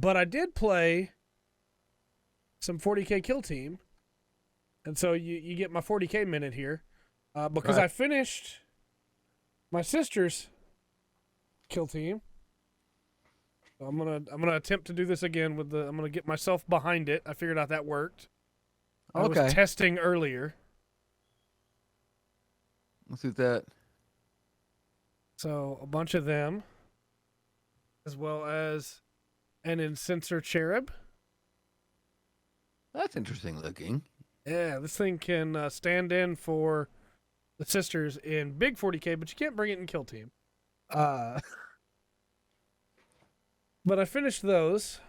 but I did play some 40K Kill Team. And so you get my 40K minute here. Because Right. I finished my sister's Kill Team. So I'm gonna attempt to do this again I'm gonna get myself behind it. I figured out that worked. I was Okay. testing earlier. Let's do that. So a bunch of them, as well as an Incenser Cherub. That's interesting looking. Yeah, this thing can stand in for the sisters in big 40K, but you can't bring it in Kill Team. But I finished those.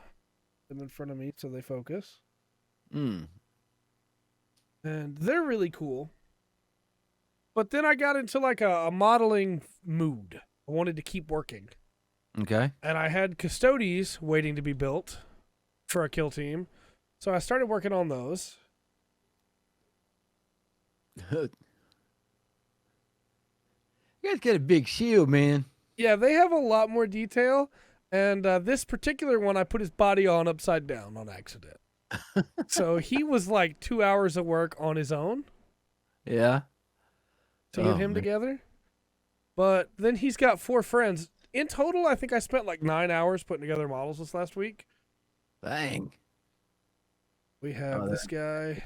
Them in front of me so they focus. Mm. And they're really cool. But then I got into like a modeling mood. I wanted to keep working. Okay. And I had Custodes waiting to be built for a kill team. So I started working on those. You guys got a big shield, man. Yeah, they have a lot more detail. And this particular one, I put his body on upside down on accident. So he was like 2 hours of work on his own Yeah. to get him man. together. But then he's got 4 friends. In total, I think I spent like 9 hours putting together models this last week. Dang. We have this guy,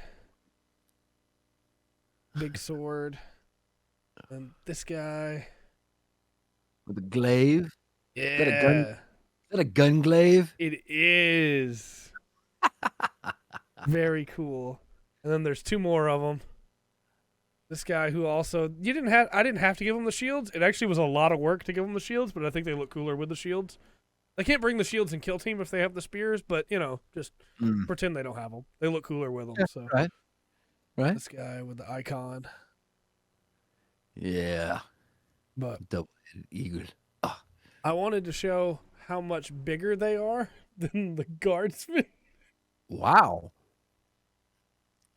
big sword, and this guy. With a glaive. Yeah, that a gun? Is that a gun glaive? it is. Very cool. And then there's 2 more of them. This guy who also I didn't have to give him the shields. It actually was a lot of work to give him the shields, but I think they look cooler with the shields. They can't bring the shields in kill team if they have the spears, but just pretend they don't have them. They look cooler with them. Yeah, So right. this guy with the icon, Yeah. but Double-headed eagle. I wanted to show how much bigger they are than the guardsmen. Wow.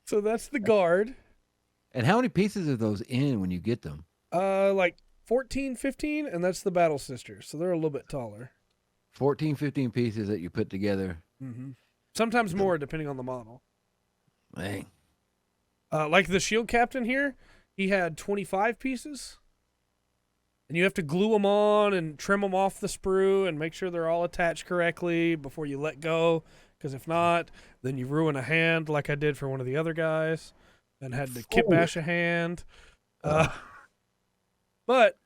So that's the guard. And how many pieces are those in when you get them? Like 14, 15, and that's the battle sisters. So they're a little bit taller. 14, 15 pieces that you put together. Mm-hmm. Sometimes more, depending on the model. Dang. Like the shield captain here, he had 25 pieces. And you have to glue them on and trim them off the sprue and make sure they're all attached correctly before you let go. Because if not, then you ruin a hand like I did for one of the other guys and had to kit bash a hand. But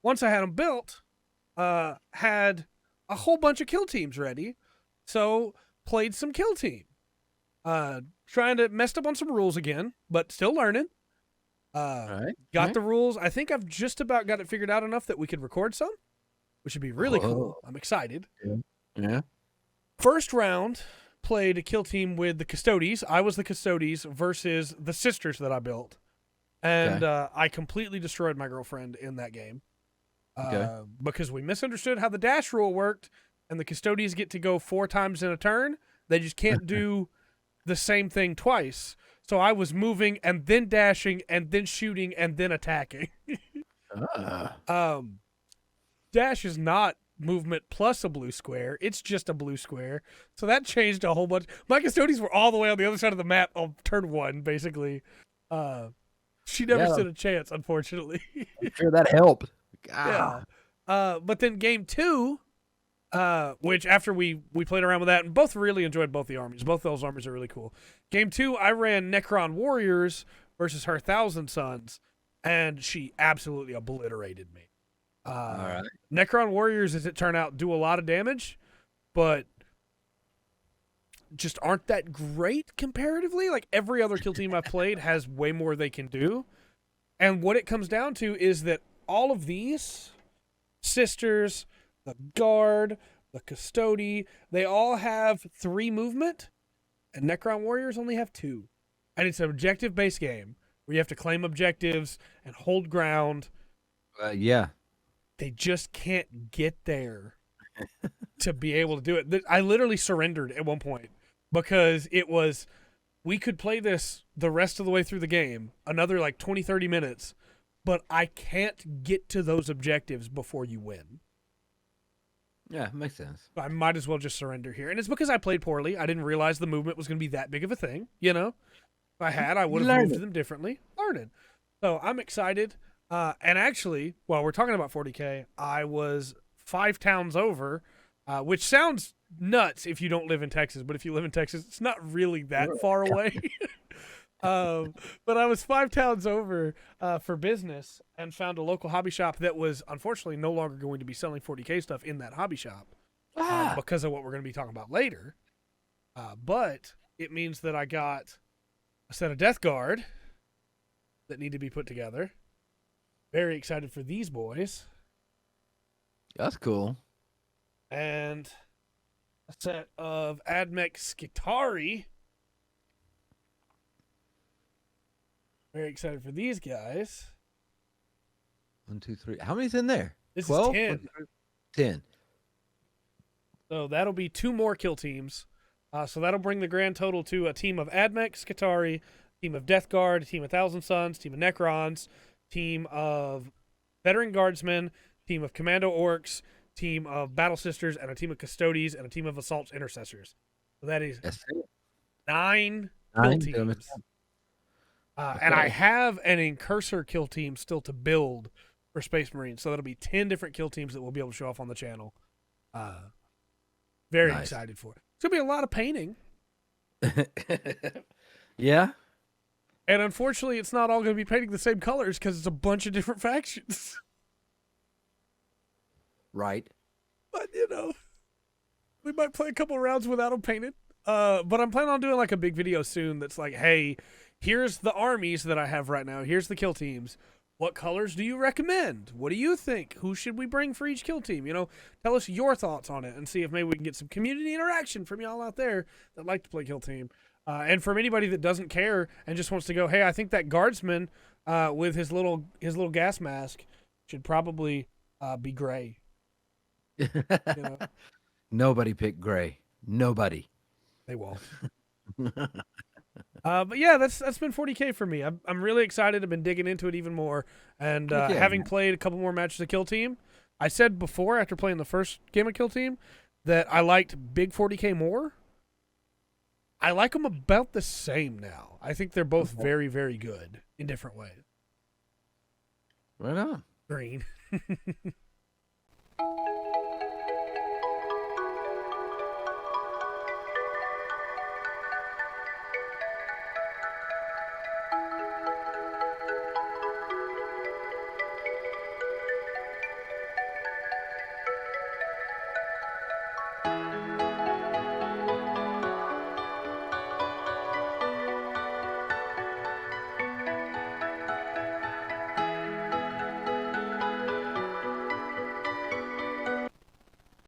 once I had them built, had a whole bunch of kill teams ready. So played some kill team. Trying to messed up on some rules again, but still learning. Got the rules. I think I've just about got it figured out enough that we could record some, which would be really cool. I'm excited. Yeah. First round, played a kill team with the Custodes. I was the Custodes versus the sisters that I built. And I completely destroyed my girlfriend in that game. Because we misunderstood how the dash rule worked, and the Custodes get to go 4 times in a turn. They just can't do the same thing twice. So I was moving and then dashing and then shooting and then attacking. Dash is not movement plus a blue square. It's just a blue square. So that changed a whole bunch. My Custodes were all the way on the other side of the map on turn 1, basically. She never stood a chance, unfortunately. I'm sure that helped. Yeah. But then game 2, which after we played around with that, and both really enjoyed both the armies. Both those armies are really cool. Game 2, I ran Necron Warriors versus her Thousand Sons, and she absolutely obliterated me. All right. Necron Warriors, as it turned out, do a lot of damage, but just aren't that great comparatively. Like every other kill team I've played has way more they can do. And what it comes down to is that all of these sisters, the guard, the custody, they all have 3 movement, and Necron Warriors only have 2. And it's an objective-based game where you have to claim objectives and hold ground. Yeah. They just can't get there to be able to do it. I literally surrendered at one point because we could play this the rest of the way through the game, another like 20, 30 minutes, but I can't get to those objectives before you win. Yeah, makes sense. I might as well just surrender here. And it's because I played poorly. I didn't realize the movement was going to be that big of a thing, you know? If I had, I would have moved them differently. Learning. So I'm excited. And actually, while we're talking about 40K, I was 5 towns over, which sounds nuts if you don't live in Texas. But if you live in Texas, it's not really that far away. But I was 5 towns over for business and found a local hobby shop that was unfortunately no longer going to be selling 40K stuff in that hobby shop because of what we're going to be talking about later. But it means that I got a set of Death Guard that need to be put together. Very excited for these boys. That's cool. And a set of Admech Skitari. Very excited for these guys. 1, 2, 3. How many's in there? This 12? is 10. 10. So that'll be 2 more kill teams. So that'll bring the grand total to a team of Admech Skitari, team of Death Guard, a team of Thousand Suns, team of Necrons, team of Veteran Guardsmen, team of Commando Orcs, team of Battle Sisters, and a team of Custodes, and a team of Assault Intercessors. So that is 9 kill teams. And I have an Incursor kill team still to build for Space Marines. So that'll be 10 different kill teams that we'll be able to show off on the channel. Very excited for it. It's going to be a lot of painting. Yeah. And unfortunately, it's not all going to be painting the same colors because it's a bunch of different factions. Right. But, you know, we might play a couple rounds without them painted. But I'm planning on doing like a big video soon that's like, hey, here's the armies that I have right now. Here's the kill teams. What colors do you recommend? What do you think? Who should we bring for each kill team? You know, tell us your thoughts on it and see if maybe we can get some community interaction from y'all out there that like to play kill team. And from anybody that doesn't care and just wants to go, hey, I think that guardsman with his little gas mask should probably be gray. You know? Nobody picked gray. Nobody. They won't. But yeah, that's been 40K for me. I'm really excited. I've been digging into it even more, and having played a couple more matches of Kill Team. I said before, after playing the first game of Kill Team, that I liked Big 40K more. I like them about the same now. I think they're both very, very good in different ways. Right on. Green.